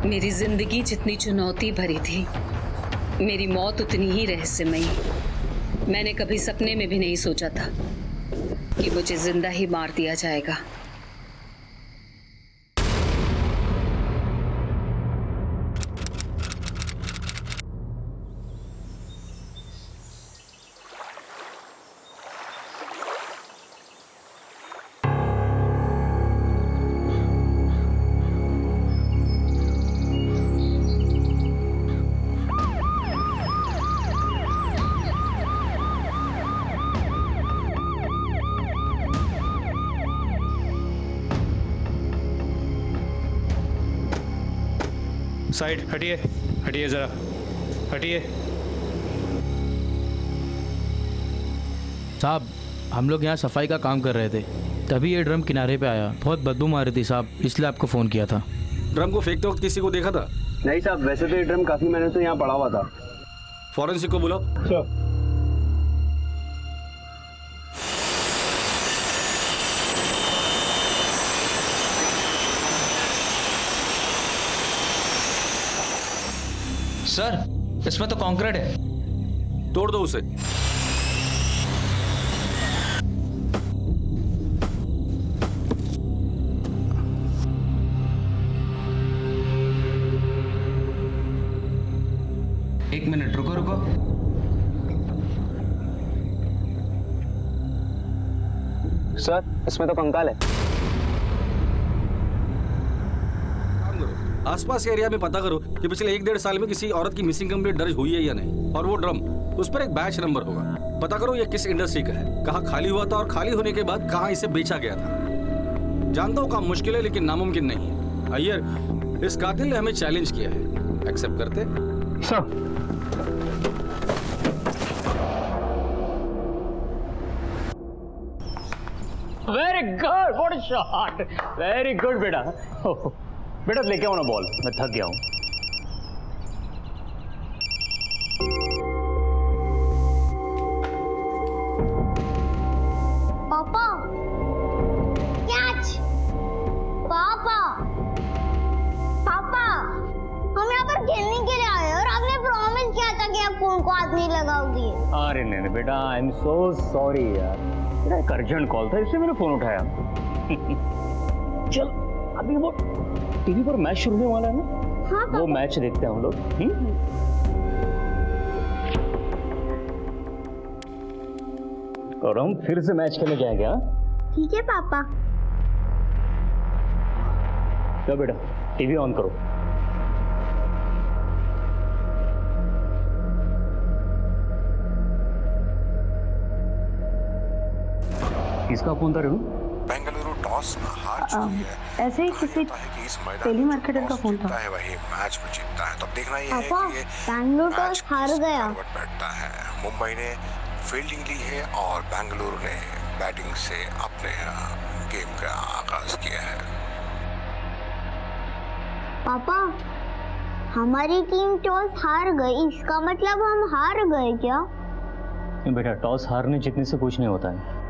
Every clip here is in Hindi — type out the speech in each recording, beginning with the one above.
मेरी जिंदगी जितनी चुनौती भरी थी, मेरी मौत उतनी ही रहस्यमयी। मैंने कभी सपने में भी नहीं सोचा था कि मुझे जिंदा ही मार दिया जाएगा। साइड हटिए, हटिए जरा, हटिए। साहब, हम लोग यहाँ सफाई का काम कर रहे थे, तभी ये ड्रम किनारे पे आया। बहुत बदबू मार रही थी साहब, इसलिए आपको फ़ोन किया था। ड्रम को फेंकते वक्त किसी को देखा था? नहीं साहब, वैसे तो ये ड्रम काफी महीनों से यहाँ पड़ा हुआ था। फॉरेंसिक को बुलाओ। सर। सर, इसमें तो कंक्रीट है। तोड़ दो उसे। एक मिनट रुको रुको। सर, इसमें तो कंकाल है। आसपास एरिया में पता करो कि पिछले 1-1.5 साल में किसी औरत की मिसिंग कंप्लेंट दर्ज हुई है या नहीं। और वो ड्रम, उस पर एक बैच नंबर होगा। पता करो ये किस इंडस्ट्री का है, कहाँ खाली हुआ था और खाली होने के बाद कहाँ इसे बेचा गया था। जानता हूँ काम मुश्किल है, लेकिन नामुमकिन नहीं है। अय्यर, इस कातिल ने हमें चैलेंज किया है। एक्सेप्ट करते? Sir. Very good, what a shot, very good बेटा। बेटा लेके आओ ना बॉल, मैं थक गया हूं। पापा, कैच। पापा, पापा, हम यहाँ पर खेलने के लिए आए और आपने प्रॉमिस किया था कि आप फोन को हाथ नहीं लगाओगे। अरे नहीं बेटा, आई एम सो सॉरी यार, मेरा एक अर्जेंट कॉल था इसलिए मैंने फोन उठाया। चल, अभी वो टीवी पर मैच शुरू होने वाला है ना। हाँ, वो मैच देखते हैं हम लोग। और हम फिर से मैच खेलने जाएंगे। हाँ ठीक है पापा। क्या बेटा, टीवी ऑन करो। किसका फोन था रेणु? बेंगलुरु टॉस हार चुकी है। ऐसे ही किसी टेली मार्केटर का फोन था। वही मैच में जीतता है। तो देखना ये है पापा, कि ये बैंगलोर टॉस हार गया। बैठता है। मुंबई ने फील्डिंग ली है और बेंगलुरु ने बैटिंग से अपने गेम का आगाज किया है। पापा, हमारी टीम टॉस हार गई, इसका मतलब हम हार गए क्या? बेटा, टॉस हारने जीतने से कुछ नहीं होता है।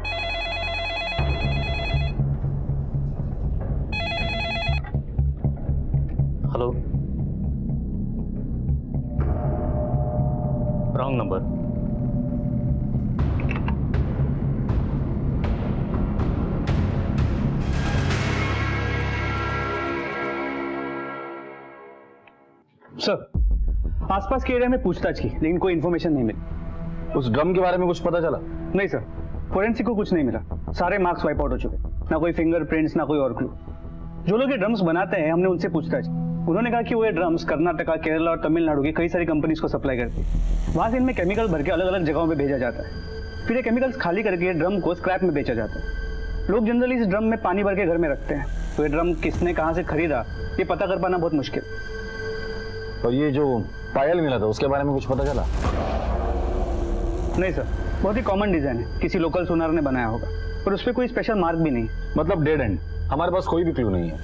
Hello, wrong number. सर, आसपास के एरिया में पूछताछ की, लेकिन कोई इन्फॉर्मेशन नहीं मिली। उस ड्रम के बारे में कुछ पता चला? नहीं सर, फोरेंसिक को कुछ नहीं मिला। सारे मार्क्स वाइप आउट हो चुके, ना कोई फिंगरप्रिंट्स, ना कोई और क्लू। जो लोग ये ड्रम्स बनाते हैं, हमने उनसे पूछताछ की। उन्होंने कहा कि वो ये ड्रम्स कर्नाटका, केरला और तमिलनाडु की कई सारी कंपनीज को सप्लाई करती है। वहाँ से इनमें केमिकल भर के अलग अलग जगहों पे भेजा जाता है। फिर ये केमिकल्स खाली करके ये ड्रम को स्क्रैप में बेचा जाता है। लोग जनरली इस ड्रम में पानी भर के घर में रखते हैं, तो ये ड्रम किसने कहाँ से खरीदा ये पता कर पाना बहुत मुश्किल। और ये जो पायल मिला था उसके बारे में कुछ पता चला? नहीं सर, बहुत ही कॉमन डिजाइन है, किसी लोकल सुनार ने बनाया होगा, पर उस पर कोई स्पेशल मार्क भी नहीं। मतलब डेड एंड। हमारे पास कोई भी क्लू नहीं है।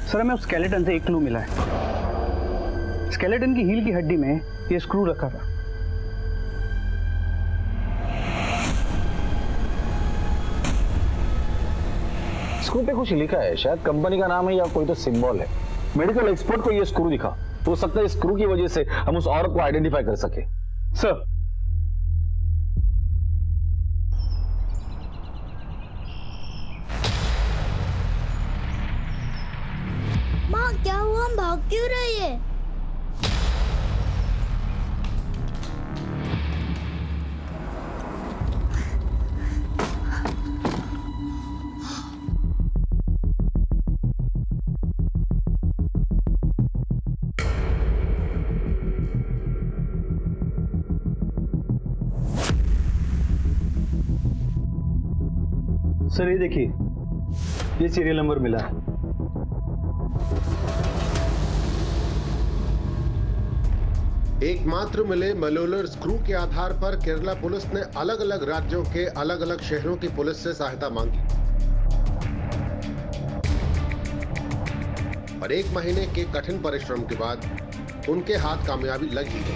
सर, हमें उस स्केलेटन से एक क्लू मिला है। स्केलेटन की हील की हड्डी में ये स्क्रू रखा था। स्क्रू पे कुछ लिखा है, शायद कंपनी का नाम है या कोई तो सिंबल है। मेडिकल एक्सपर्ट को ये स्क्रू दिखा, हो सकता है इस स्क्रू की वजह से हम उस औरत को आइडेंटिफाई कर सके। सर माँ क्या हुआ, हम भाग क्यों रहे हैं? सर ये देखिए, ये सीरियल नंबर मिला है। एकमात्र मिले मलोलर स्क्रू के आधार पर केरला पुलिस ने अलग अलग राज्यों के अलग अलग शहरों की पुलिस से सहायता मांगी और 1 महीने के कठिन परिश्रम के बाद उनके हाथ कामयाबी लगी है।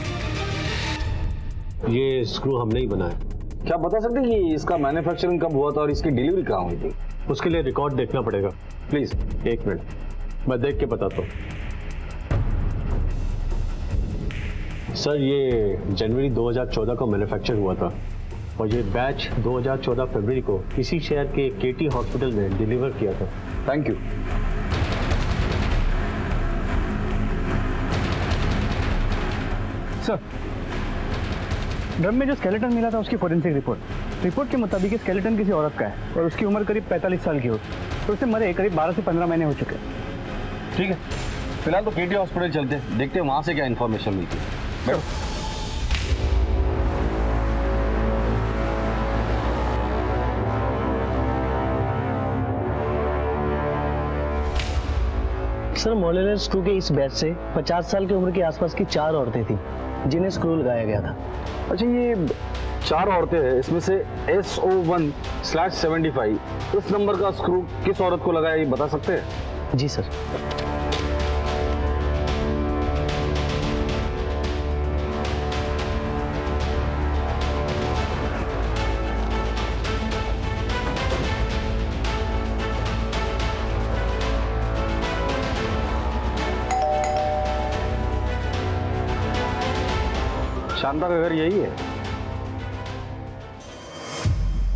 ये स्क्रू हमने ही बनाया। क्या बता सकते हैं कि इसका मैन्युफैक्चरिंग कब हुआ था और इसकी डिलीवरी कहाँ हुई थी? उसके लिए रिकॉर्ड देखना पड़ेगा। प्लीज 1 मिनट, मैं देख के बताता हूँ। सर ये जनवरी 2014 को मैन्युफैक्चर हुआ था और ये बैच 2014 फरवरी को इसी शहर के केटी हॉस्पिटल में डिलीवर किया था। Thank you. सर ड्रम में जो स्केलेटन मिला था उसकी फोरेंसिक रिपोर्ट के मुताबिक स्केलेटन किसी औरत का है और उसकी उम्र करीब 45 साल की हो, तो उसे मरे करीब 12 से 15 महीने हो चुके। ठीक है, फिलहाल तो केटी हॉस्पिटल चलते हैं, देखते हैं वहां से क्या इन्फॉर्मेशन मिलती है। सर मोलेलर स्क्रू के इस बैच से 50 साल की उम्र के आसपास की 4 औरतें थी जिन्हें स्क्रू लगाया गया था। अच्छा, ये 4 औरतें हैं, इसमें से SO1/75 इस नंबर का स्क्रू किस औरत को लगाया ये बता सकते हैं? जी सर। शानदार घर यही है।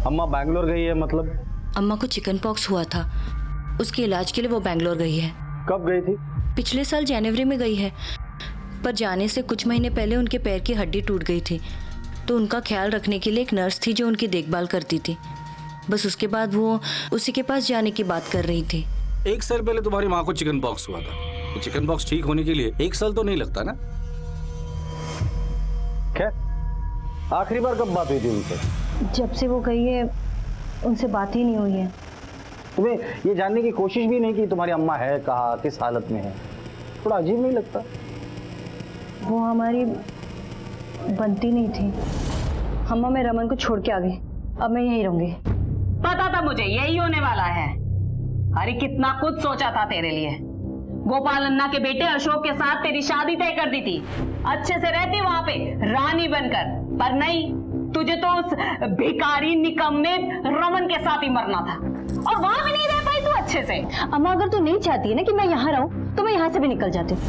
अम्मा बैंगलोर गई है मतलब? अम्मा को चिकन पॉक्स हुआ था, उसके इलाज के लिए वो बैंगलोर गई है। कब गई थी? पिछले साल जनवरी में गई है, पर जाने से कुछ महीने पहले उनके पैर की हड्डी टूट गई थी, तो उनका ख्याल रखने के लिए एक नर्स थी जो उनकी देखभाल करती थी। बस उसके बाद वो उसी के पास जाने की बात कर रही थी। 1 साल पहले तुम्हारी माँ को चिकन पॉक्स हुआ था, तो चिकन पॉक्स ठीक होने के लिए 1 साल तो नहीं लगता ना? खैर, आखिरी बार कब बात हुई थी उनसे? जब से वो गई है उनसे बात ही नहीं हुई है। तुम्हें ये जानने की कोशिश भी नहीं की तुम्हारी अम्मा है कहाँ, किस हालत में है? थोड़ा अजीब नहीं लगता? वो हमारी बनती नहीं थी। अम्मा मैं रमन को छोड़ के आ गई, अब मैं यहीं रहूंगी। पता था मुझे यही होने वाला है। अरे कितना कुछ सोचा था तेरे लिए। गोपाल अन्ना के बेटे अशोक के साथ तेरी शादी तय कर दी थी, अच्छे से रहती वहां पे रानी बनकर, पर नहीं, तुझे तो उस भिखारी निकम्मे रमन के साथ ही मरना था और वहां भी नहीं रह पाई तू अच्छे से। अम्मा अगर तू नहीं चाहती है ना कि मैं यहाँ रहूं तो मैं यहाँ से भी निकल जाती हूँ।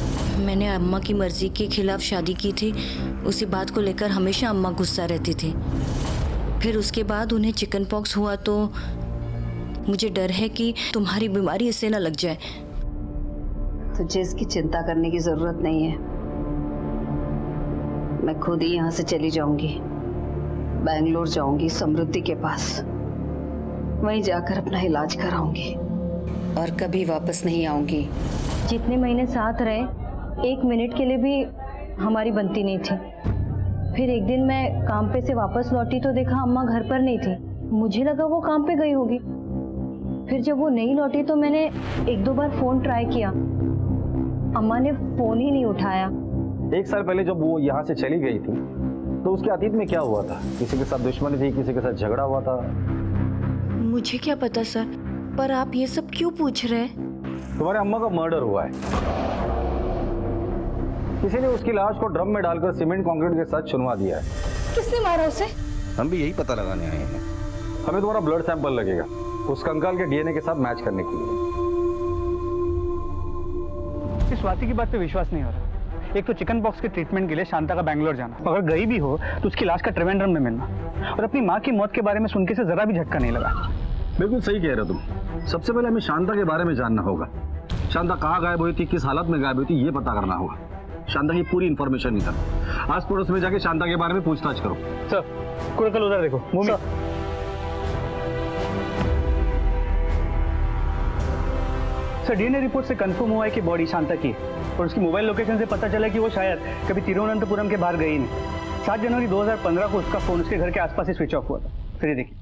मैंने अम्मा की मर्जी के खिलाफ शादी की थी, उसी बात को लेकर हमेशा अम्मा गुस्सा रहती थी। फिर उसके बाद उन्हें चिकन पॉक्स हुआ तो मुझे डर है कि तुम्हारी बीमारी इससे न लग जाए। तुझे इसकी चिंता करने की जरूरत नहीं है। मैं खुद ही यहाँ से चली जाऊंगी, बैंगलोर जाऊंगी समृद्धि के पास, वहीं जाकर अपना इलाज कराऊंगी और कभी वापस नहीं आऊंगी। जितने महीने साथ रहे 1 मिनट के लिए भी हमारी बनती नहीं थी। फिर एक दिन मैं काम पे से वापस लौटी तो देखा अम्मा घर पर नहीं थी। मुझे लगा वो काम पे गई होगी। फिर जब वो नहीं लौटी तो मैंने 1-2 बार फोन ट्राई किया, अम्मा ने फोन ही नहीं उठाया। 1 साल पहले जब वो यहाँ से चली गई थी तो उसके अतीत में क्या हुआ था? किसी के साथ दुश्मनी थी, किसी के साथ झगड़ा हुआ था? मुझे क्या पता सर, पर आप ये सब क्यों पूछ रहे हैं? तुम्हारे अम्मा का मर्डर हुआ है। किसी ने उसकी लाश को ड्रम में डालकर सीमेंट कंक्रीट के साथ चुनवा दिया है। किसने मारा उसे? हम भी यही पता लगाने आए हैं। हमें तुम्हारा ब्लड सैंपल लगेगा उस कंकाल के डीएनए के साथ मैच करने के लिए। मुझे स्वाति की बात पे विश्वास नहीं हो रहा। एक तो चिकन पॉक्स के ट्रीटमेंट के लिए शांता का बैंगलोर जाना, अगर गई भी हो तो उसकी लाश का त्रिवेंद्रम में मिलना, और अपनी माँ की मौत के बारे में सुन के से जरा भी झटका नहीं लगा। बिल्कुल सही कह रहे हो तुम। सबसे पहले हमें शांता के बारे में जानना होगा। शांता कहाँ गायब हुई थी, किस हालत में गायब हुई थी, ये पता करना होगा। शांता की पूरी इन्फॉर्मेशन निकालो। आस पड़ोस में जाके शांता के बारे में पूछताछ करो। सर कुरकल उधर देखो। सर डीएनए रिपोर्ट से कंफर्म हुआ है कि बॉडी शांता की है, और उसकी मोबाइल लोकेशन से पता चला कि वो शायद कभी तिरुवनंतपुरम के बाहर गई नहीं। 7 जनवरी 2015 को उसका फोन उसके घर के आसपास ही स्विच ऑफ हुआ था। फिर ये देखिए,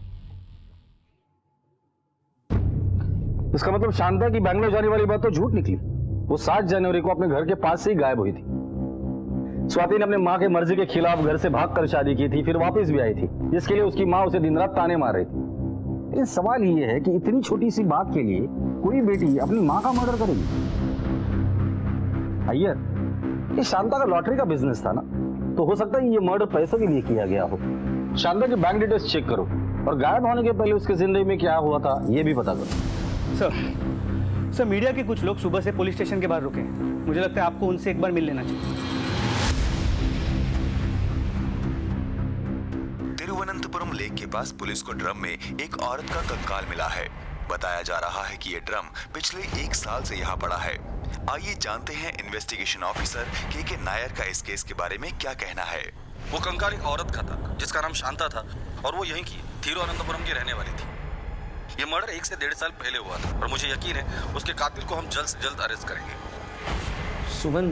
इसका मतलब शांता की बैंगलोर जाने वाली बात तो झूठ निकली। वो 7 जनवरी को अपने घर के पास से ही गायब हुई थी। स्वाति ने अपने माँ के मर्जी के खिलाफ घर से भागकर शादी की थी, फिर वापस भी आई थी, जिसके लिए उसकी माँ उसे दिन रात ताने मार रही थी। लेकिन सवाल ये है कि इतनी छोटी सी बात के लिए कोई बेटी अपनी माँ का मर्डर करेगी? अय्यर, ये शांता का लॉटरी का बिजनेस था ना, तो हो सकता है ये मर्डर पैसों के लिए किया गया हो। शांता के बैंक डिटेल्स चेक करो, और गायब होने के पहले उसकी जिंदगी में क्या हुआ था ये भी पता करो। सर मीडिया के कुछ लोग सुबह से पुलिस स्टेशन के बाहर रुके हैं। मुझे लगता है आपको उनसे एक बार मिल लेना चाहिए। तिरुवनंतपुरम लेक के पास पुलिस को ड्रम में एक औरत का कंकाल मिला है। बताया जा रहा है कि ये ड्रम पिछले 1 साल से यहाँ पड़ा है। आइए जानते हैं इन्वेस्टिगेशन ऑफिसर के नायर का इस केस के बारे में क्या कहना है। वो कंकाल एक औरत का था जिसका नाम शांता था, और वो यहीं की तिरुवनंतपुरम की रहने वाली थी। ये मर्डर 1 से 1.5 साल पहले हुआ था, और मुझे यकीन है उसके कातिल को हम जल्द से जल्द अरेस्ट करेंगे। सुमन,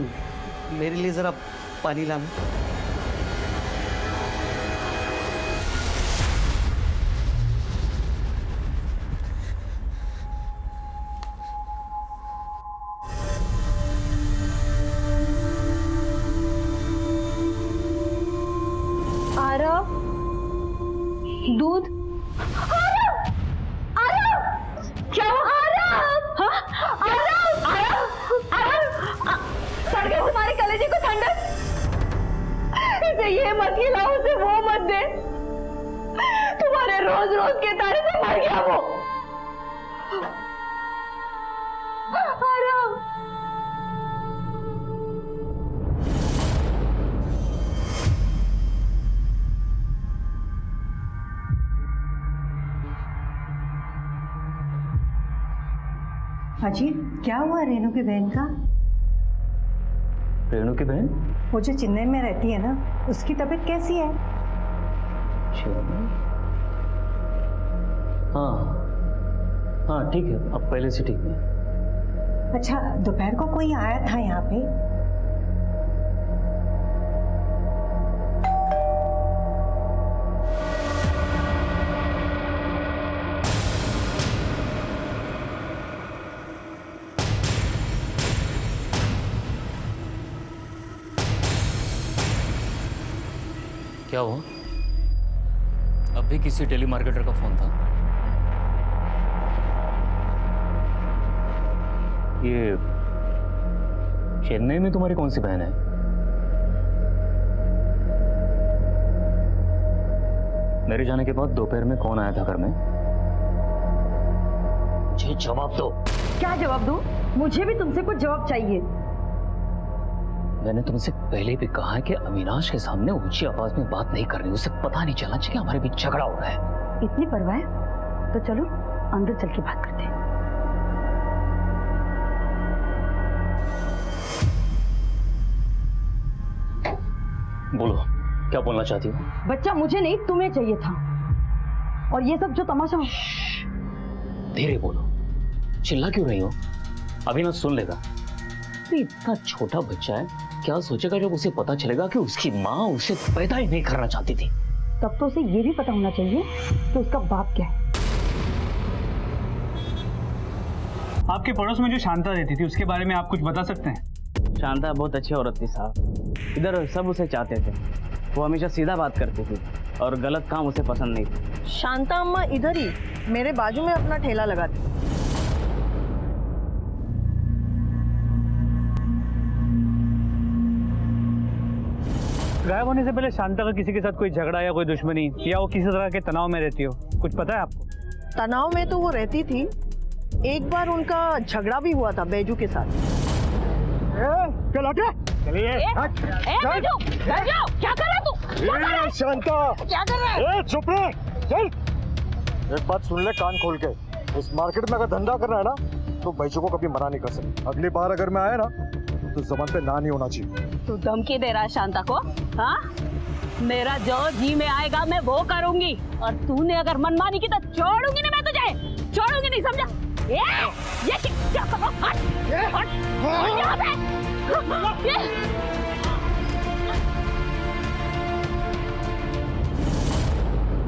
मेरे लिए जरा पानी लाना। आरव, दूध। क्या सड़ गए तुम्हारे कलेजे को ठंडक। इसे ये मत खिलाओ, उसे वो मत दे। तुम्हारे रोज रोज के तारे से मर गया वो। आरव, अजीब, क्या हुआ रेणु की बहन का? रेणु की बहन? वो जो चेन्नई में रहती है ना, उसकी तबीयत कैसी है? हाँ ठीक है, अब पहले से ठीक है। अच्छा, दोपहर को कोई आया था यहाँ पे? क्या हुआ? अब भी किसी टेलीमार्केटर का फोन था? ये चेन्नई में तुम्हारी कौन सी बहन है? मेरे जाने के बाद दोपहर में कौन आया था घर में? मुझे जवाब दो। क्या जवाब दूं? मुझे भी तुमसे कुछ जवाब चाहिए। मैंने तुमसे पहले भी कहा है कि अविनाश के सामने ऊंची आवाज में बात नहीं करनी। उसे पता नहीं चलना चाहिए कि हमारे बीच झगड़ा हो रहा है। इतनी परवाह है तो चलो अंदर चल के बात करते हैं। बोलो, क्या बोलना चाहती हो? बच्चा मुझे नहीं, तुम्हें चाहिए था। और ये सब जो तमाशा। धीरे बोलो, चिल्ला क्यों रही हो? अविनाश सुन लेगा। इतना छोटा बच्चा है, क्या सोचेगा जब उसे पता चलेगा कि उसकी माँ उसे पैदा ही नहीं करना चाहती थी? तब तो उसे ये भी पता होना चाहिए कि उसका बाप क्या है। आपके पड़ोस में जो शांता रहती थी उसके बारे में आप कुछ बता सकते हैं? शांता बहुत अच्छी औरत थी साहब। इधर सब उसे चाहते थे। वो हमेशा सीधा बात करती थी और गलत काम उसे पसंद नहीं था। शांता अम्मा इधर ही मेरे बाजू में अपना ठेला लगाती। गायब होने से पहले शांता का किसी के साथ कोई झगड़ा या कोई दुश्मनी, या वो किसी तरह के तनाव में रहती हो, कुछ पता है आपको? तनाव में तो वो रहती थी। एक बार उनका झगड़ा भी हुआ था बैजू के साथ। चल हटे चलिए क्या कर रहा तू? शांता क्या कर रहा है? चुप रहे चल। एक बात सुन ले कान खोल के, इस मार्केट में अगर धंधा करना है ना तो बैचों को कभी मना नहीं कर सकते। अगली बार अगर मैं आया ना तो जबान पे ना नहीं होना चाहिए। तू धमकी दे रहा है शांता को? हाँ, मेरा जो जी में आएगा मैं वो करूंगी, और तूने अगर मनमानी की तो छोड़ूंगी नहीं मैं तुझे, छोड़ूंगी नहीं, समझा? ये क्या कर रहा? हट हट हट यहाँ से।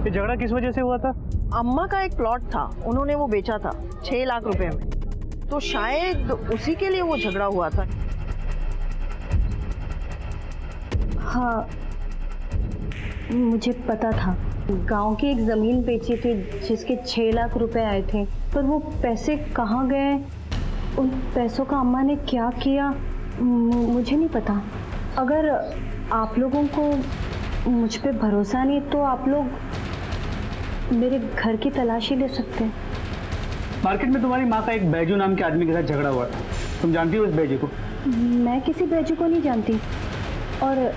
ये झगड़ा किस वजह से हुआ था? अम्मा का एक प्लॉट था, उन्होंने वो बेचा था 6 लाख रुपए में, तो शायद उसी के लिए वो झगड़ा हुआ था। हाँ, मुझे पता था। गांव की एक जमीन बेची थी जिसके 6 लाख रुपए आए थे, पर वो पैसे कहाँ गए, उन पैसों का अम्मा ने क्या किया, मुझे नहीं पता। अगर आप लोगों को मुझ पे भरोसा नहीं तो आप लोग मेरे घर की तलाशी ले सकते हैं। मार्केट में तुम्हारी माँ का एक बैजू नाम के आदमी के साथ झगड़ा हुआ था, तुम जानती हो इस बैजू को? मैं किसी बैजू को नहीं जानती, और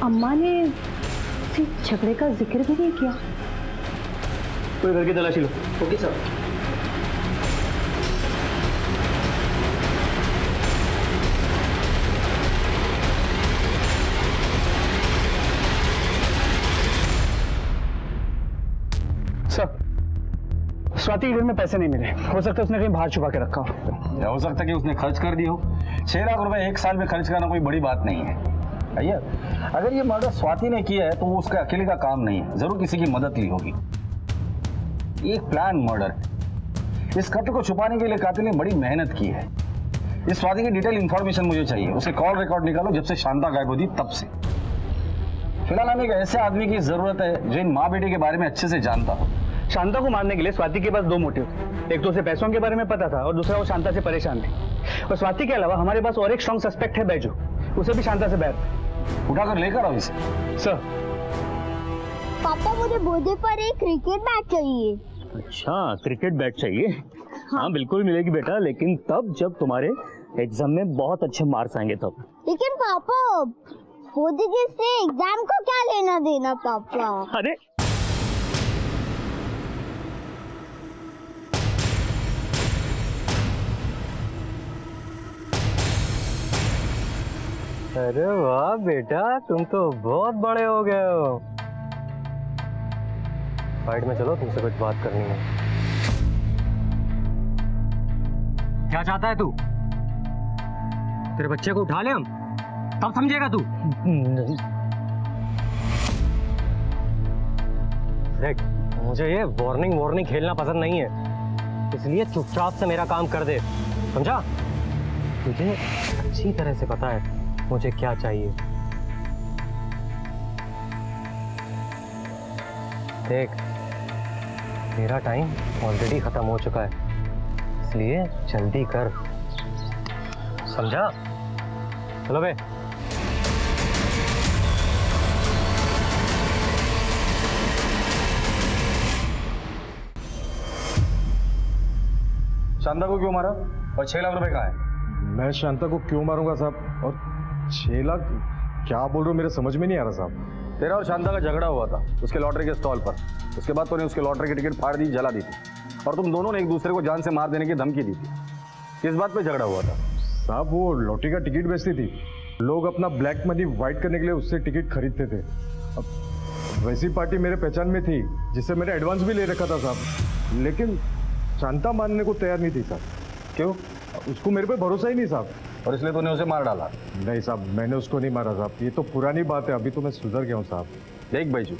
अम्मा ने किसी झगड़े का जिक्र भी नहीं किया। कोई घर की तलाशी लो। Okay sir. सर, स्वाति के घर में पैसे नहीं मिले, हो सकता है उसने कहीं बाहर छुपा के रखा हो। या हो सकता है कि उसने खर्च कर दिया हो। 6 लाख रुपए एक साल में खर्च करना कोई बड़ी बात नहीं है भैया। अगर ये मर्डर स्वाति ने किया है तो वो उसके अकेले का काम नहीं है, जरूर किसी की मदद ली होगी। एक प्लान मर्डर है। इस कत्ल को छुपाने के लिए कातिल ने बड़ी मेहनत की है। इस स्वाति की डिटेल इंफॉर्मेशन मुझे चाहिए। उसके कॉल रिकॉर्ड निकालो जब से शांता गायब हुई तब से। फिलहाल हमें एक ऐसे आदमी की जरूरत है जो इन माँ बेटे के बारे में अच्छे से जानता हो। शांता को मारने के लिए स्वाति के पास 2 मोटिव थे। एक तो उसे पैसों के बारे में पता था, और दूसरा वो शांता से परेशान थी। और स्वाति के अलावा हमारे पास और एक स्ट्रॉन्ग सस्पेक्ट है बैजू, उसे भी शांता से बैर। उठाकर लेकर आओ इसे। सर। पापा मुझे बर्थडे पर एक क्रिकेट बैट चाहिए। अच्छा, क्रिकेट बैट चाहिए? हाँ बिल्कुल मिलेगी बेटा, लेकिन तब जब तुम्हारे एग्जाम में बहुत अच्छे मार्क्स आएंगे तब। लेकिन पापा बर्थडे से एग्जाम को क्या लेना देना पापा? अरे अरे वाह बेटा, तुम तो बहुत बड़े हो गए हो। साइड में चलो, तुमसे कुछ बात करनी है। क्या चाहता है तू? तेरे बच्चे को उठा ले हम, तब समझेगा तू। देख, मुझे ये वार्निंग खेलना पसंद नहीं है, इसलिए चुपचाप से मेरा काम कर दे, समझा? तुझे अच्छी तरह से पता है मुझे क्या चाहिए। देख, मेरा टाइम ऑलरेडी खत्म हो चुका है, इसलिए जल्दी कर, समझा? चलो बे। शांता को क्यों मारा और 6 लाख रुपए कहाँ है? मैं शांता को क्यों मारूंगा साहब? और 6 लाख क्या बोल रहे हो, मेरे समझ में नहीं आ रहा साहब। तेरा और शांता का झगड़ा हुआ था उसके लॉटरी के स्टॉल पर। उसके बाद तूने उसके लॉटरी की टिकट फाड़ दी, जला दी थी, और तुम दोनों ने एक दूसरे को जान से मार देने की धमकी दी थी। किस बात पे झगड़ा हुआ था? साहब वो लॉटरी का टिकट बेचती थी, लोग अपना ब्लैक मनी वाइट करने के लिए उससे टिकट खरीदते थे। अब वैसी पार्टी मेरे पहचान में थी जिससे मैंने एडवांस भी ले रखा था साहब, लेकिन शांता मानने को तैयार नहीं थी साहब। क्यों? उसको मेरे पे भरोसा ही नहीं साहब, और इसलिए तूने उसे मार डाला? नहीं साहब, मैंने उसको नहीं मारा साहब, ये तो पुरानी बात है, अभी तो मैं सुधर गया हूँ साहब। देख बैजू,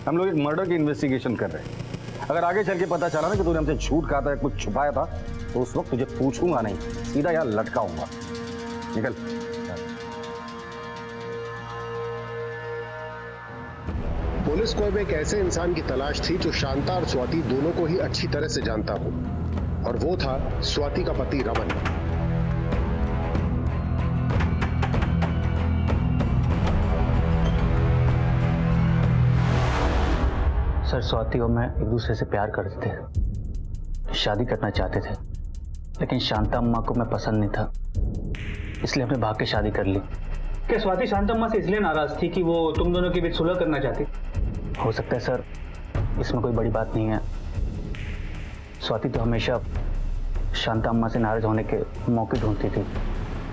हम लोग एक मर्डर की इन्वेस्टिगेशन कर रहे हैं। अगर आगे चल के पता चला ना कि तूने हमसे झूठ कहा था या कुछ छुपाया था, तो उस वक्त तुझे पूछूंगा नहीं, सीधा यहाँ लटकाऊंगा। निकल। पुलिस को अब एक ऐसे इंसान की तलाश थी जो शांता और स्वाति दोनों को ही अच्छी तरह से जानता हो, और वो था स्वाति का पति रमन। सर, स्वाति और मैं एक दूसरे से प्यार करते थे, शादी करना चाहते थे, लेकिन शांता अम्मा को मैं पसंद नहीं था। इसलिए हमने भाग के शादी कर ली। क्या स्वाति शांतम्मा से इसलिए नाराज थी कि वो तुम दोनों के बीच सुलह करना चाहती? हो सकता है सर, इसमें कोई बड़ी बात नहीं है। स्वाति तो हमेशा शांतम्मा से नाराज होने के मौके ढूंढती थी।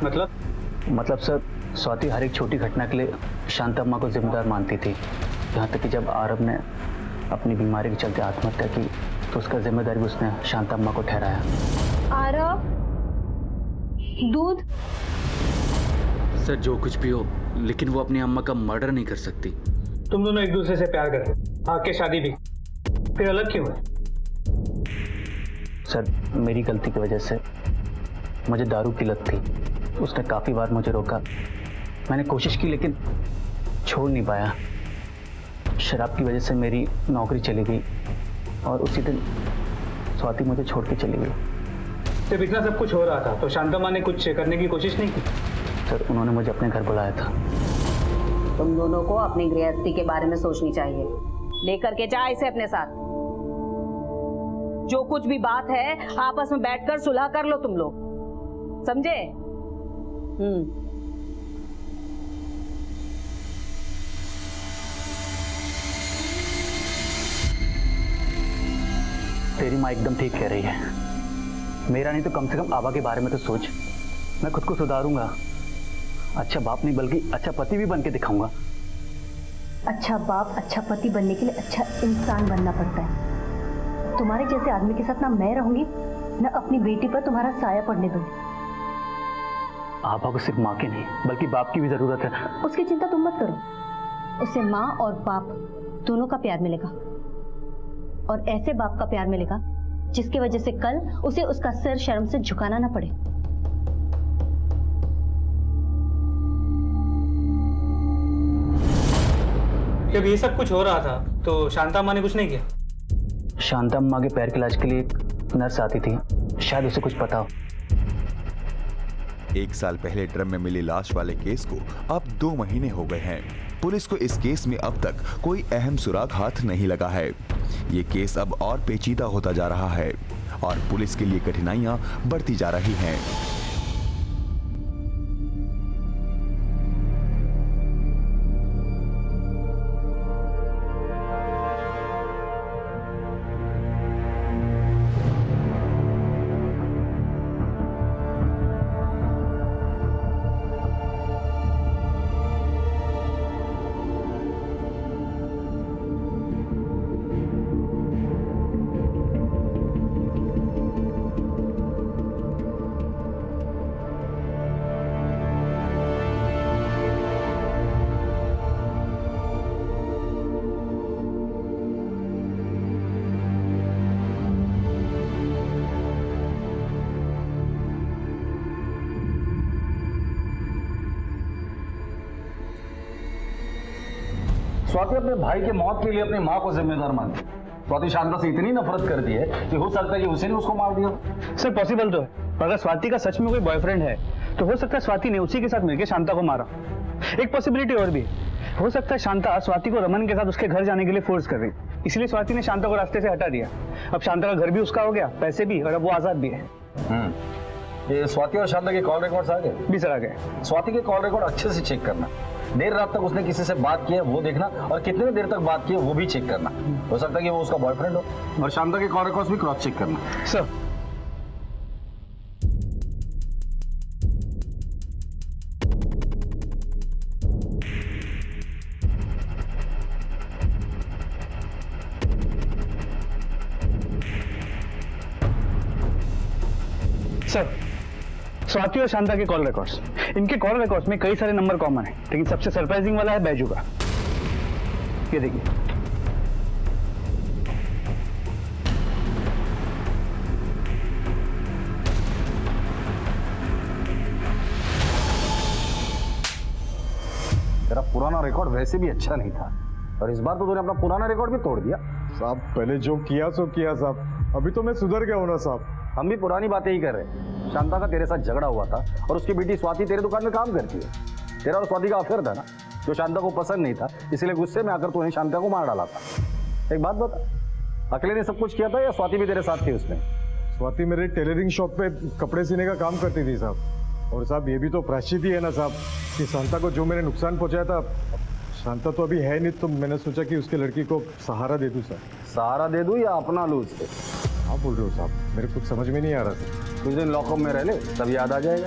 मतलब सर, स्वाति हर एक छोटी घटना के लिए शांतम्मा को जिम्मेदार मानती थी। यहाँ तक कि जब आरव ने अपनी बीमारी के चलते आत्महत्या की तो उसका जिम्मेदारी भी उसने शांतम्मा को ठहराया। आरव, दूध। सर जो कुछ भी हो, लेकिन वो अपनी अम्मा का मर्डर नहीं कर सकती। तुम दोनों एक दूसरे से प्यार करते, आके शादी भी, फिर अलग क्यों हुए? सर मेरी गलती की वजह से मुझे दारू की लत थी। उसने काफी बार मुझे रोका, मैंने कोशिश की लेकिन छोड़ नहीं पाया। शराब की वजह से मेरी नौकरी चली गई और उसी दिन स्वाति मुझे छोड़ के चली गई। जब इतना सब कुछ हो रहा था तो शांतम्मा ने कुछ करने की कोशिश नहीं की? सर उन्होंने मुझे अपने घर बुलाया था। तुम दोनों को अपनी गृहस्थी के बारे में सोचनी चाहिए। लेकर के जा इसे अपने साथ। जो कुछ भी बात है आपस में बैठकर सुलह कर लो तुम लोग, समझे? तेरी माँ एकदम ठीक कह रही है। मेरा नहीं तो कम से कम आभा के बारे में तो सोच। मैं खुद को सुधारूंगा, अच्छा बाप नहीं बल्कि अच्छा पति भी बन के दिखाऊंगा। अच्छा बाप, अच्छा पति बनने के लिए अच्छा इंसान बनना पड़ता है। तुम्हारे जैसे आदमी के साथ ना मैं रहूंगी ना अपनी बेटी पर तुम्हारा साया पड़ने दूंगी। आभा को सिर्फ माँ की नहीं बल्कि बाप की भी जरूरत है। उसकी चिंता तुम मत करो। उसे माँ और बाप दोनों का प्यार मिलेगा, और ऐसे बाप का प्यार मिलेगा जिसकी वजह से कल उसे उसका सिर शर्म से झुकाना ना पड़े। जब ये सब कुछ हो रहा था तो शांतम्मा ने कुछ नहीं किया? शांतम्मा के पैर के इलाज के लिए एक नर्स आती थी, शायद उसे कुछ पता हो। 1 साल पहले ड्रम में मिली लाश वाले केस को अब 2 महीने हो गए हैं। पुलिस को इस केस में अब तक कोई अहम सुराग हाथ नहीं लगा है। ये केस अब और पेचीदा होता जा रहा है और पुलिस के लिए कठिनाइयां बढ़ती जा रही हैं। स्वाति अपने भाई के मौत के लिए अपनी माँ को जिम्मेदार मानती है। स्वाति शांता से इतनी नफरत करती है कि हो सकता है कि उसी ने उसको मार दिया। सर पॉसिबल तो है, पर अगर स्वाति का सच में कोई बॉयफ्रेंड है तो हो सकता है स्वाति ने उसी के साथ मिलकर शांता को मारा। एक पॉसिबिलिटी और भी हो सकता है, शांता स्वाति को रमन के साथ उसके घर जाने के लिए फोर्स कर रही, इसलिए स्वाति ने शांता को रास्ते से हटा दिया। अब शांता का घर भी उसका हो गया, पैसे भी, और अब वो आजाद भी है। ये स्वाति और शांता के कॉल रिकॉर्ड्स आ गए? भी सर आ गए। स्वाति के कॉल रिकॉर्ड अच्छे से चेक करना। देर रात तक उसने किसी से बात की है वो देखना, और कितने देर तक बात की है वो भी चेक करना। हो सकता है कि वो उसका बॉयफ्रेंड हो। और शांता के कॉल रिकॉर्ड्स भी क्रॉस चेक करना। सर सर स्वाति और शांता के कॉल रिकॉर्ड्स, इनके कॉल रिकॉर्ड्स में कई सारे नंबर कॉमन है, लेकिन सबसे सरप्राइजिंग वाला है बैजू का। ये देखिए, तेरा पुराना रिकॉर्ड वैसे भी अच्छा नहीं था, और इस बार तो तूने अपना पुराना रिकॉर्ड भी तोड़ दिया। साहब पहले जो किया सो किया साहब, अभी तो मैं सुधर गया हूं ना साहब। हम भी पुरानी बातें ही कर रहे हैं। शांता का तेरे साथ झगड़ा हुआ था और उसकी बेटी स्वाति तेरे दुकान में काम करती है। तेरा और स्वाति का अफेयर था ना, जो शांता को पसंद नहीं था, इसलिए गुस्से में आकर तूने शांता को मार डाला था। एक बात बता, अकेले ने सब कुछ किया था या स्वाति भी तेरे साथ थी उसमें? स्वाति मेरे टेलरिंग शॉप पे कपड़े सीने का काम करती थी साहब। और साहब ये भी तो प्रायश्चित ही है ना साहब कि शांता को जो मैंने नुकसान पहुंचाया था, शांता तो अभी है नहीं, तो मैंने सोचा कि उसके लड़की को सहारा दे दूं सर। सहारा दे दूं या अपना लूं उससे? आप बोल रहे हो साहब, मेरे कुछ समझ में नहीं आ रहा सर। कुछ दिन लॉकअप में रह ले, तब याद आ जाएगा।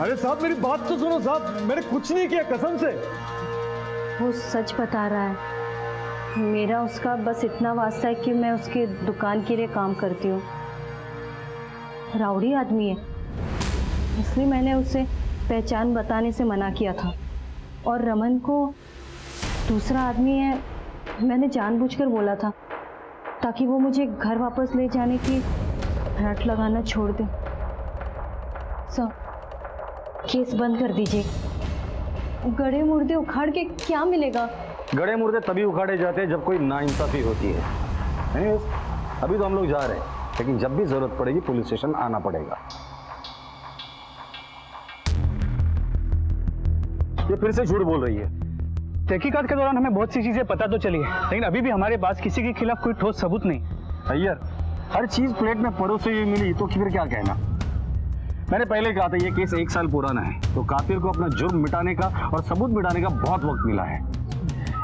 अरे साहब मेरी बात तो सुनो साहब, मैंने कुछ नहीं किया कसम से। वो सच बता रहा है। मेरा उसका बस इतना वास्ता है कि मैं उसके दुकान के लिए काम करती हूँ। राउडी आदमी है, इसलिए मैंने उसे पहचान बताने से मना किया था। और रमन को दूसरा आदमी है, मैंने जानबूझकर बोला था ताकि वो मुझे घर वापस ले जाने की रट लगाना छोड़ दे। सर, केस बंद कर दीजिए। गड़े मुर्दे उखाड़ के क्या मिलेगा? गड़े मुर्दे तभी उखाड़े जाते हैं जब कोई नाइंसाफी होती है। Anyways, अभी तो हम लोग जा रहे हैं, लेकिन जब भी जरूरत पड़ेगी पुलिस स्टेशन आना पड़ेगा। ये फिर से झूठ बोल रही है। तहकीकात के दौरान हमें बहुत सी चीजें पता तो चली है, लेकिन अभी भी हमारे पास किसी के खिलाफ कोई ठोस सबूत नहीं। अय्यर, हर चीज प्लेट में परोसे हुई मिली तो फिर क्या कहना। मैंने पहले कहा था ये केस 1 साल पुराना है, तो कातिल को अपना जुर्म मिटाने का और सबूत मिटाने का बहुत वक्त मिला है।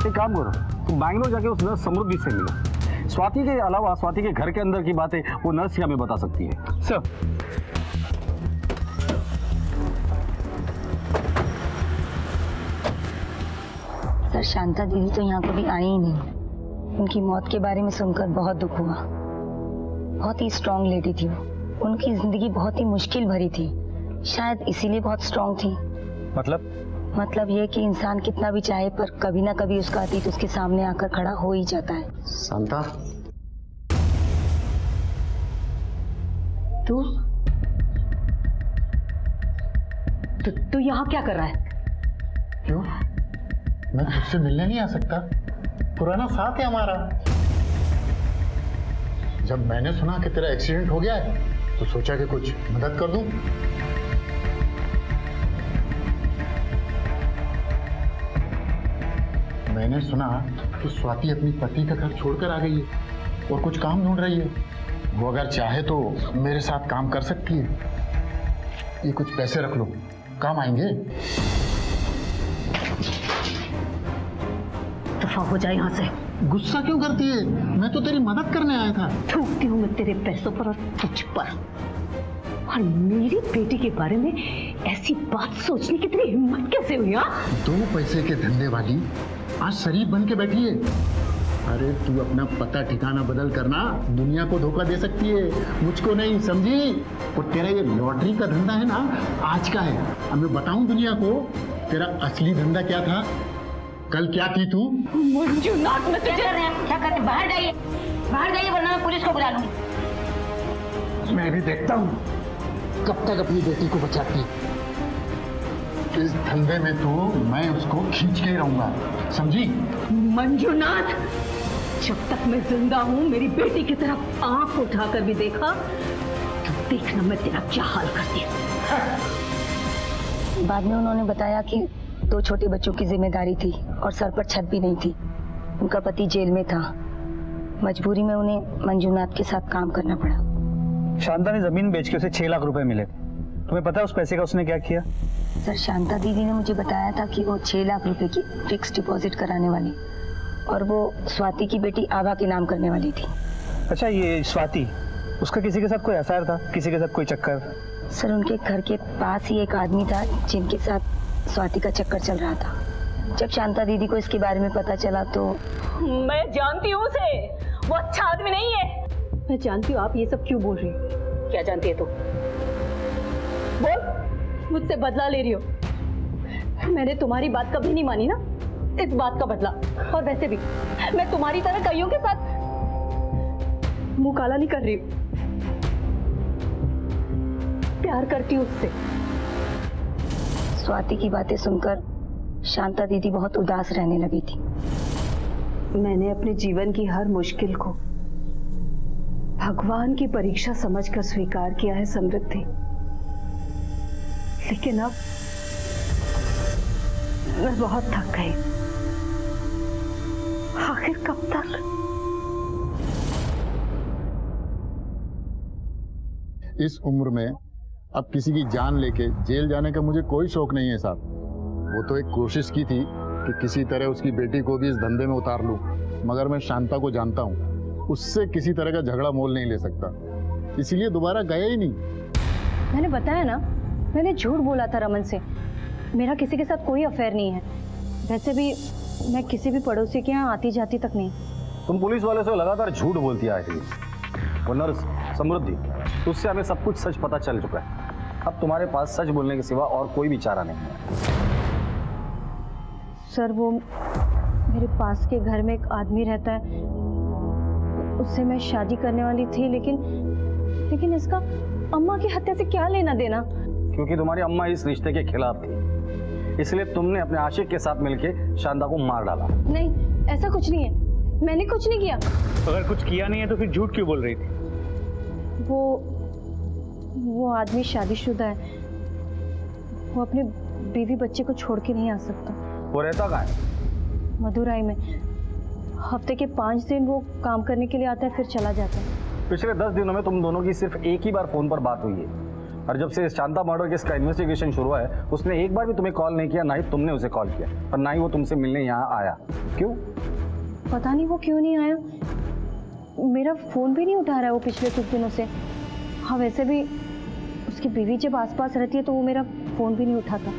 एक काम करो, तुम बैंगलोर जाके उस नर्स समृद्धि से मिलो। स्वाति के अलावा स्वाति के घर के अंदर की बातें वो नर्स ही हमें बता सकती है। सर, सर शांता दीदी तो यहाँ कभी आई ही नहीं। उनकी मौत के बारे में सुनकर बहुत दुख हुआ। बहुत ही स्ट्रांग लेडी थी वो। उनकी जिंदगी बहुत ही मुश्किल भरी थी, शायद इसीलिए बहुत स्ट्रांग थी। मतलब ये कि इंसान कितना भी चाहे पर कभी ना कभी उसका अतीत उसके सामने आकर खड़ा हो ही जाता है। शांता, तू यहाँ क्या कर रहा है? क्यों? मैं तुझसे मिलने नहीं आ सकता? पुराना साथ है हमारा। जब मैंने सुना कि तेरा एक्सीडेंट हो गया है तो सोचा कि कुछ मदद कर दूं। मैंने सुना कि स्वाति अपनी पति का घर छोड़कर आ गई है और कुछ काम ढूंढ रही है। वो अगर चाहे तो मेरे साथ काम कर सकती है। ये कुछ पैसे रख लो, काम आएंगे। दफा हो जाए यहाँ से। गुस्सा क्यों करती है? मैं तो तेरी मदद करने आया था। थूकती हूँ मैं तेरे पैसों पर और तुझ पर। और मेरी बेटी के बारे में ऐसी बात सोचने की तेरी हिम्मत कैसे हुई? 2 पैसे के धंधे वाली आज शरीफ बन के बैठी है। अरे तू अपना पता ठिकाना बदल करना दुनिया को धोखा दे सकती है, मुझको नहीं, समझी? और तेरा ये लॉटरी का धंधा है ना, आज का है। अब मैं बताऊं दुनिया को तेरा असली धंधा क्या था। कल क्या थी तू? मंजुनाथ, मैं तुझे क्या करते? बाहर जाइए वरना मैं पुलिस को बुला लूंगी। मैं भी देखता हूँ कब तक अपनी बेटी को बचाती। इस धंधे में तो मैं उसको खींच के ही रहूंगा, समझी? मंजुनाथ, जब तक मैं जिंदा हूँ मेरी बेटी की तरफ आंख उठाकर भी देखा तो देखना मैं तेरा क्या हाल करती हूँ। बाद में उन्होंने बताया कि 2 छोटे बच्चों की जिम्मेदारी थी और सर पर छत भी नहीं थी। उनका पति जेल में था, मजबूरी में उन्हें मंजुनाथ के साथ काम करना पड़ा। शांता ने जमीन बेच के उसे 6 लाख रुपए मिले थे। तुम्हें पता है उस पैसे का उसने क्या किया? सर शांता दीदी ने मुझे बताया था कि वो 6 लाख रुपए की फिक्स डिपॉजिट कराने वाली और वो स्वाति की बेटी आभा के नाम करने वाली थी। अच्छा, ये स्वाति, उसका किसी के साथ कोई अफेयर था? किसी के साथ कोई चक्कर? सर उनके घर के पास ही एक आदमी था जिनके साथ स्वाति का चक्कर चल रहा था। जब शांता दीदी को इसके बारे में पता चला तो मैं जानती हूँ उसे, वो अच्छा आदमी नहीं है। मैं जानती हूँ आप ये सब क्यों बोल रही हो। क्या जानती है तू? बोल, मुझसे बदला ले रही हो। मैंने तुम्हारी बात कभी नहीं मानी ना, इस बात का बदला। और वैसे भी मैं तुम्हारी तरह कईयों के साथ मुंह काला नहीं कर रही हूँ। प्यार करती हूँ उससे। स्वाति की बातें सुनकर शांता दीदी बहुत उदास रहने लगी थी। मैंने अपने जीवन की हर मुश्किल को भगवान की परीक्षा समझकर स्वीकार किया है समृद्धि, लेकिन अब मैं बहुत थक गई। आखिर कब तक? इस उम्र में अब किसी की जान लेके जेल जाने का मुझे कोई शौक नहीं है साहब। वो तो एक कोशिश की थी कि किसी तरह उसकी बेटी को भी इस धंधे में उतार लूं, मगर मैं शांता को जानता हूँ, उससे किसी तरह का झगड़ा मोल नहीं ले सकता, इसीलिए दोबारा गया ही नहीं। मैंने बताया ना, मैंने झूठ बोला था रमन से। मेरा किसी के साथ कोई अफेयर नहीं है। वैसे भी मैं किसी भी पड़ोसी के यहाँ आती जाती तक नहीं। तुम पुलिस वाले से लगातार झूठ बोलती आ रही हो। वो नर्स समृद्धि, उससे हमें सब कुछ सच पता चल चुका है। अब तुम्हारे पास सच बोलने के सिवा और कोई भी चारा नहीं है। सर, वो मेरे पास के घर में एक आदमी रहता है, उससे मैं शादी करने वाली थी, लेकिन इसका अम्मा की हत्या से क्या लेना देना? क्योंकि तुम्हारी अम्मा इस रिश्ते के खिलाफ थी, इसलिए तुमने अपने आशिक के साथ मिलकर शांता को मार डाला। नहीं, ऐसा कुछ नहीं है, मैंने कुछ नहीं किया। अगर कुछ किया नहीं है तो फिर झूठ क्यों बोल रही थी? वो आदमी शादीशुदा है, वो अपने बीवी बच्चे को छोड़ के नहीं आ सकता। वो रहता कहाँ है? मदुराई में। हफ्ते के 5 दिन वो काम करने के लिए आता है, फिर चला जाता है। पिछले 10 दिनों में तुम दोनों की सिर्फ एक ही बार फोन पर बात हुई है, और जब से शांता मर्डर केस का इन्वेस्टिगेशन शुरू हुआ है, उसने एक बार भी तुम्हें कॉल नहीं किया, ना ही तुमने उसे कॉल किया, और ना ही वो तुमसे मिलने यहाँ आया। क्यों? पता नहीं वो क्यों नहीं आया। मेरा फोन भी नहीं उठा रहा है वो पिछले कुछ दिनों से। हाँ, वैसे भी उसकी बीवी जब आसपास रहती है तो वो मेरा फोन भी नहीं उठाता।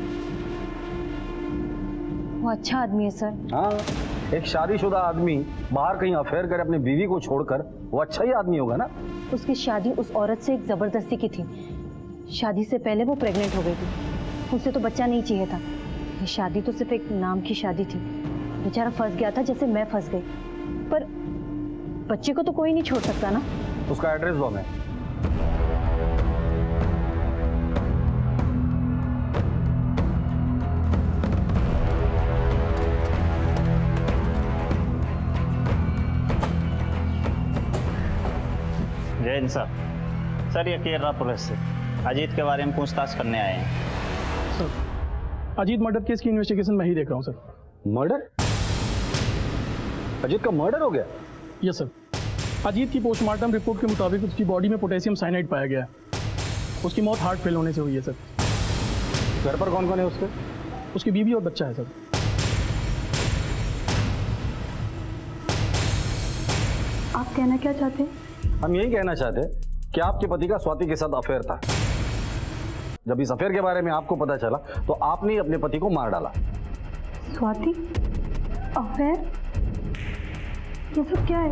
वो अच्छा आदमी है सर। हाँ, एक शादीशुदा आदमी बाहर कहीं अफेयर करे अपनी बीवी को छोड़कर, वो अच्छा ही आदमी होगा ना। उसकी शादी उस औरत से एक जबरदस्ती की थी। शादी से पहले वो प्रेग्नेंट हो गई थी, उसे तो बच्चा नहीं चाहिए था। ये शादी तो सिर्फ एक नाम की शादी थी। बेचारा फंस गया था जैसे मैं फंस गई, पर बच्चे को तो कोई नहीं छोड़ सकता ना। उसका एड्रेस दो हमें। जय हिंद सर, ये केरला पुलिस से अजीत के बारे में पूछताछ करने आए हैं। सर, अजीत मर्डर केस की इन्वेस्टिगेशन मैं ही देख रहा हूँ सर। मर्डर? अजीत का मर्डर हो गया? Yes sir. अजीत की पोस्टमार्टम रिपोर्ट के मुताबिक उसकी बॉडी में पोटेशियम साइनाइड पाया गया है। उसकी मौत हार्ट फेल होने से हुई है सर। घर पर कौन कौन है उसके? उसकी बीवी और बच्चा है सर। आप कहना क्या चाहते हैं? हम यही कहना चाहते हैं कि आपके पति का स्वाति के साथ अफेयर था। जब इस अफेयर के बारे में आपको पता चला तो आपने ही अपने पति को मार डाला। स्वाति? अफेयर? ये सब क्या है?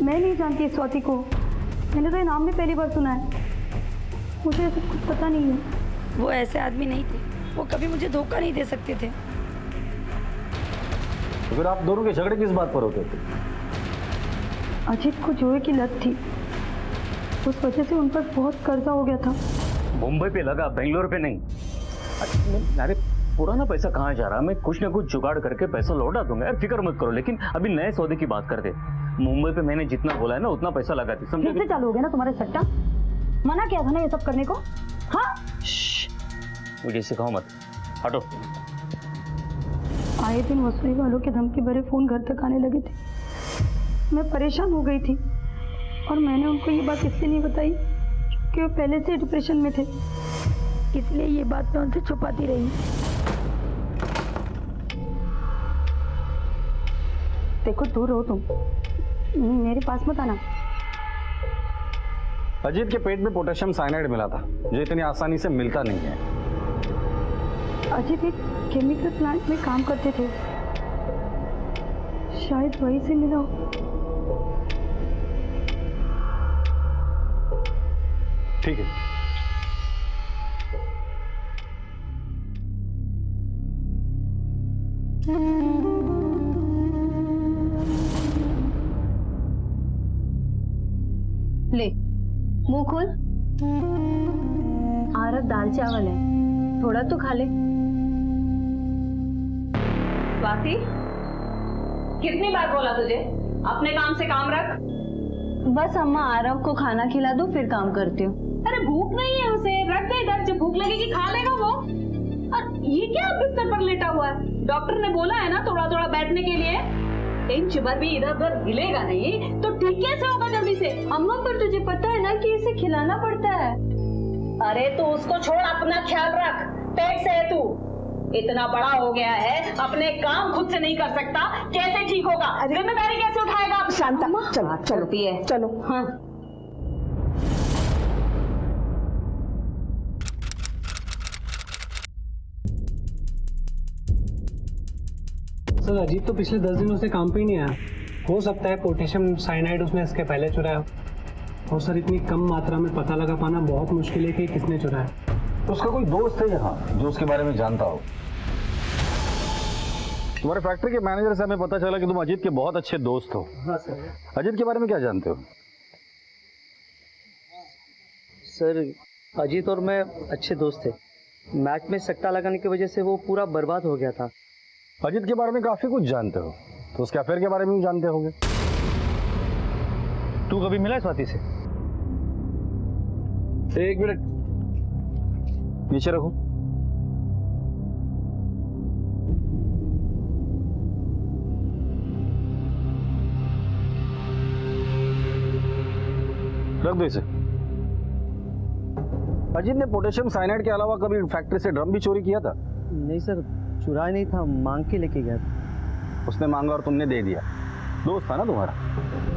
मैं नहीं जानती स्वाति को। मैंने तो ये नाम भी पहली बार सुना है। मुझे ऐसा कुछ पता नहीं है। वो ऐसे आदमी नहीं थे, वो कभी मुझे धोखा नहीं दे सकते थे। तो फिर आप दोनों के झगड़े किस बात पर होते थे? अजीत को जुए की लत थी, उस वजह से उन पर बहुत कर्जा हो गया था। मुंबई पे लगा, बेंगलोर पे नहीं। अरे पुराना पैसा कहाँ जा रहा है? मैं कुछ ना कुछ जुगाड़ करके पैसा लौटा दूंगा यार, फिक्र मत करो। लेकिन अभी नए सौदे की बात करते। मुंबई पे मैंने जितना बोला है ना उतना पैसा लगा दी, समझे? कैसे चालू हो गया ना तुम्हारे सट्टा? मना किया था ना ये सब करने को। हाँ, मुझे सिखाओ मत, हटो। आए दिन वसूली वालों के धमकी भरे फोन घर तक आने लगे थे। मैं परेशान हो गई थी और मैंने उनको ये बात इसलिए नहीं बताई कि वो पहले से डिप्रेशन में थे, इसलिए ये बात मैं उनसे छुपाती रही। देखो, दूर हो तुम, मेरे पास मत आना। अजीत के पेट में पोटेशियम साइनाइड मिला था, जो इतनी आसानी से मिलता नहीं है। अजीत एक केमिकल प्लांट में काम करते थे, शायद वहीं से मिला हो। ठीक है। ले, मुंह खोल। आरत दाल चावल है, थोड़ा तो खा ले। स्वाति, कितनी बार बोला तुझे अपने काम से काम रख? बस अम्मा, आरव को खाना खिला दो फिर काम करती हूँ। अरे भूख नहीं है उसे, रख दे इधर, जब भूख लगेगी खा लेगा वो। और ये क्या बिस्तर पर लेटा हुआ है? डॉक्टर ने बोला है ना थोड़ा थोड़ा बैठने के लिए। इंच भर भी इधर उधर हिलेगा नहीं तो ठीक कैसे होगा जल्दी से? अम्मा, पर तुझे पता है ना कि इसे खिलाना पड़ता है। अरे तू उसको छोड़, अपना ख्याल रख। पेट से है तू, इतना बड़ा हो गया है, अपने काम खुद से नहीं कर सकता, कैसे ठीक होगा? जिम्मेदारी कैसे उठाएगा? शांता चलो चलो चलो। हाँ सर, अजीत तो पिछले 10 दिनों से काम पे ही नहीं आया। हो सकता है पोटेशियम साइनाइड उसने इसके पहले चुराया। और सर, इतनी कम मात्रा में पता लगा पाना बहुत मुश्किल है कि किसने चुराया। तो उसका कोई दोस्त है यहाँ जो उसके बारे में जानता हो? तुम्हारे फैक्ट्री के मैनेजर से हमें पता चला कि तुम अजीत के बहुत अच्छे दोस्त हो। हाँ सर। अजीत के बारे में क्या जानते हो? सर, अजीत और मैं अच्छे दोस्त थे। मैच में सट्टा लगाने की वजह से वो पूरा बर्बाद हो गया था। अजीत के बारे में काफी कुछ जानते हो, तो उसके अफेयर के बारे में भी जानते होगे। तू कभी मिला है स्वाति से? एक मिनट, नीचे रखो। रख दो इसे। अजीत ने पोटेशियम साइनाइड के अलावा कभी फैक्ट्री से ड्रम भी चोरी किया था? नहीं सर, चुराया नहीं था, मांग के लेके गया था। उसने मांगा और तुमने दे दिया। दोस्त था ना तुम्हारा,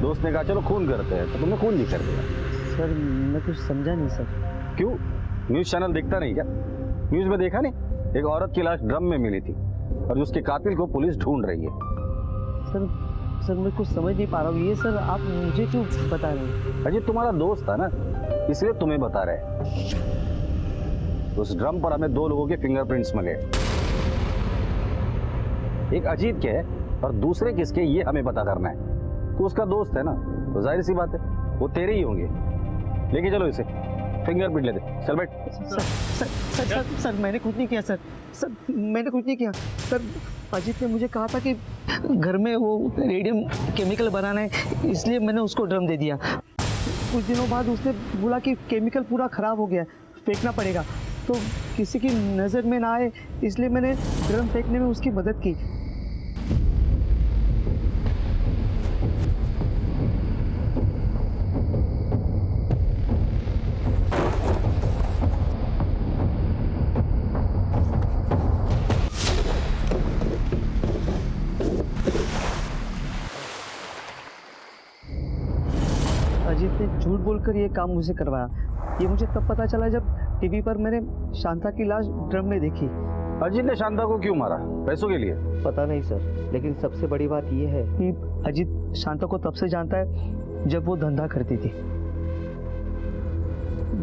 दोस्त ने कहा चलो खून करते हैं, तो तुमने खून भी कर दिया। सर, मैं कुछ समझा नहीं सर। क्यों? न्यूज चैनल देखता नहीं क्या? न्यूज में देखा नहीं, एक औरत की लाश ड्रम में मिली थी और उसके कातिल को पुलिस ढूंढ रही है। सर मैं कुछ समझ नहीं पा रहा हूँ। ये सर आप मुझे क्यों बता रहे हैं? अजीत तुम्हारा दोस्त था ना, इसलिए तुम्हें बता रहे हैं। उस ड्रम पर हमें 2 लोगों के फिंगरप्रिंट्स मिले, एक अजीत के और दूसरे किसके, ये हमें पता करना है। तो उसका दोस्त है ना, तो जाहिर सी बात है वो तेरे ही होंगे। लेके चलो इसे, फिंगरप्रिंट लेते। चल बैठ। सर मैंने कुछ नहीं किया सर। मैंने कुछ नहीं किया सर। अजीत ने मुझे कहा था कि घर में वो रेडियम केमिकल बनाना है, इसलिए मैंने उसको ड्रम दे दिया। कुछ दिनों बाद उसने बोला कि केमिकल पूरा खराब हो गया, फेंकना पड़ेगा। तो किसी की नज़र में ना आए इसलिए मैंने ड्रम फेंकने में उसकी मदद की। अजीत ने झूठ बोलकर ये काम मुझे करवाया। ये मुझे तब पता चला जब टीवी पर मैंने शांता की लाश ड्रम में देखी। अजीत ने शांता को क्यों मारा? पैसों के लिए? पता नहीं सर, लेकिन सबसे बड़ी बात यह है कि अजीत शांता को तब से जानता है जब वो धंधा करती थी।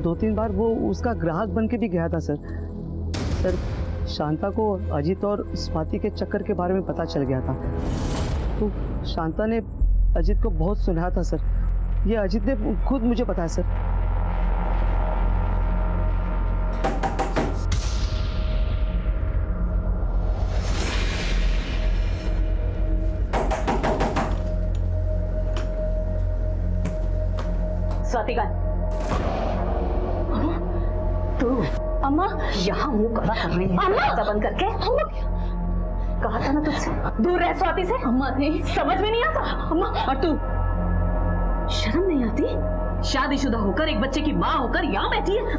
2-3 बार वो उसका ग्राहक बन के भी गया था सर। शांता को अजीत और स्वाति के चक्कर के बारे में पता चल गया था, तो शांता ने अजीत को बहुत सुनाया था सर। ये अजीत ने खुद मुझे बताया सर। स्वाति का तू अम्मा यहाँ मुंह कला कर रही है? अम्मा बंद करके। कहा था ना तुझसे दूर रह स्वाति से। अम्मा नहीं, समझ में नहीं आता। अम्मा, और तू शर्म नहीं आती? शादीशुदा होकर, एक बच्चे की माँ होकर यहाँ बैठी है।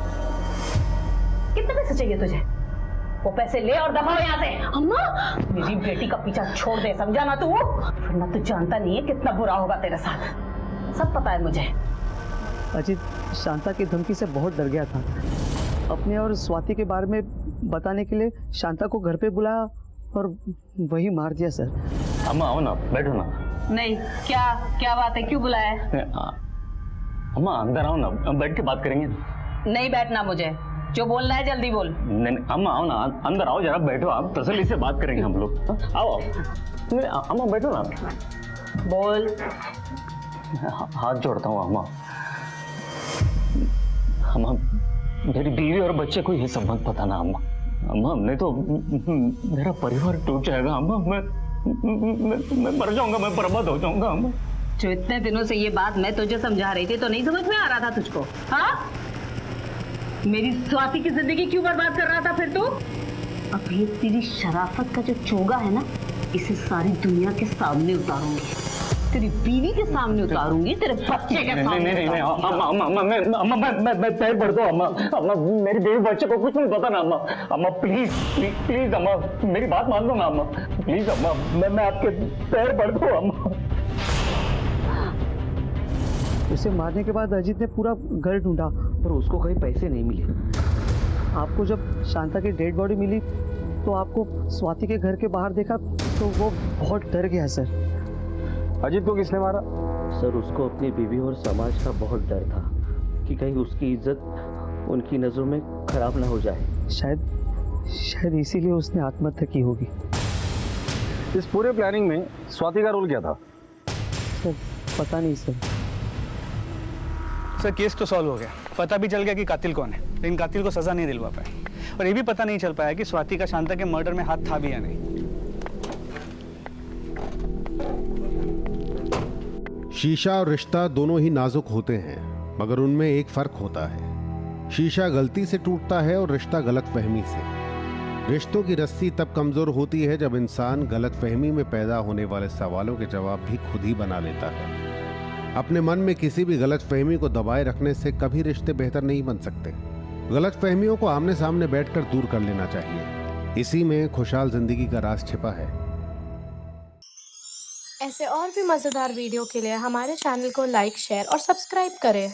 कितने पैसे चाहिए तुझे? वो पैसे ले और दफा यहाँ से। अम्मा, मेरी बेटी का पीछा छोड़ दे, समझा ना तू? वरना तू जानता नहीं है कितना बुरा होगा तेरे साथ। सब पता है मुझे। अजीत शांता की धमकी से बहुत डर गया था। अपने और स्वाति के बारे में बताने के लिए शांता को घर पे बुलाया और वही मार दिया सर। अम्मा आओ ना, बैठो ना। नहीं, क्या बात है? क्यों बुलाया है? अम्मा अंदर आओ ना, बैठ के बात करेंगे। नहीं बैठना मुझे, जो बोलना है जल्दी बोल। नहीं अम्मा आओ ना, अंदर आओ जरा, बैठो, आप तसल्ली से बात करेंगे हम लोग। आओ अम्मा बैठो ना। बोल। हाथ जोड़ता हूँ अम्मा। अम्मा मेरी बीवी और बच्चे को ये सब मत पता ना अम्मा। अम्मा नहीं तो मेरा परिवार टूट जाएगा अम्मा। मैं मर जाऊंगा, मैं बर्बाद हो जाऊंगा अम्मा। जो इतने दिनों से ये बात मैं तुझे समझा रही थी तो नहीं समझ में आ रहा था तुझको? हाँ, मेरी स्वाति की जिंदगी क्यों बर्बाद कर रहा था फिर तू? अब ये तेरी शराफत का जो चोगा है ना, इसे सारी दुनिया के सामने उतारूंगी। तेरी बीवी के सामने उतारूंगी, तेरे बच्चे के सामने मैं पैर पड़ दो अम्मा। अम्मा मेरी बेबी बच्चे को कुछ नहीं पता ना अम्मा। अम्मा प्लीज प्लीज प्लीज अम्मा, मेरी बात मान लो ना अम्मा, प्लीज अम्मा, मैं आपके पैर पड़ दो अम्मा। उसे मारने के बाद अजीत ने पूरा घर ढूंढा और उसको कहीं पैसे नहीं मिले। आपको जब शांता की डेड बॉडी मिली तो आपको स्वाति के घर के बाहर देखा तो वो बहुत डर गया सर। अजीत को किसने मारा? सर उसको अपनी बीवी और समाज का बहुत डर था कि कहीं उसकी इज्जत उनकी नजरों में खराब ना हो जाए। शायद इसीलिए उसने आत्महत्या की होगी। इस पूरे प्लानिंग में स्वाति का रोल क्या था? सर पता नहीं सर। सर केस तो सॉल्व हो गया, पता भी चल गया कि कातिल कौन है, लेकिन कातिल को सजा नहीं दिलवा पाए। और ये भी पता नहीं चल पाया कि स्वाति का शांता के मर्डर में हाथ था भी या नहीं। शीशा और रिश्ता दोनों ही नाजुक होते हैं, मगर उनमें एक फर्क होता है। शीशा गलती से टूटता है और रिश्ता गलतफहमी से। रिश्तों की रस्सी तब कमजोर होती है जब इंसान गलतफहमी में पैदा होने वाले सवालों के जवाब भी खुद ही बना लेता है। अपने मन में किसी भी गलतफहमी को दबाए रखने से कभी रिश्ते बेहतर नहीं बन सकते। गलतफहमियों को आमने सामने बैठकर दूर कर लेना चाहिए। इसी में खुशहाल जिंदगी का राज छिपा है। ऐसे और भी मजेदार वीडियो के लिए हमारे चैनल को लाइक, शेयर और सब्सक्राइब करें।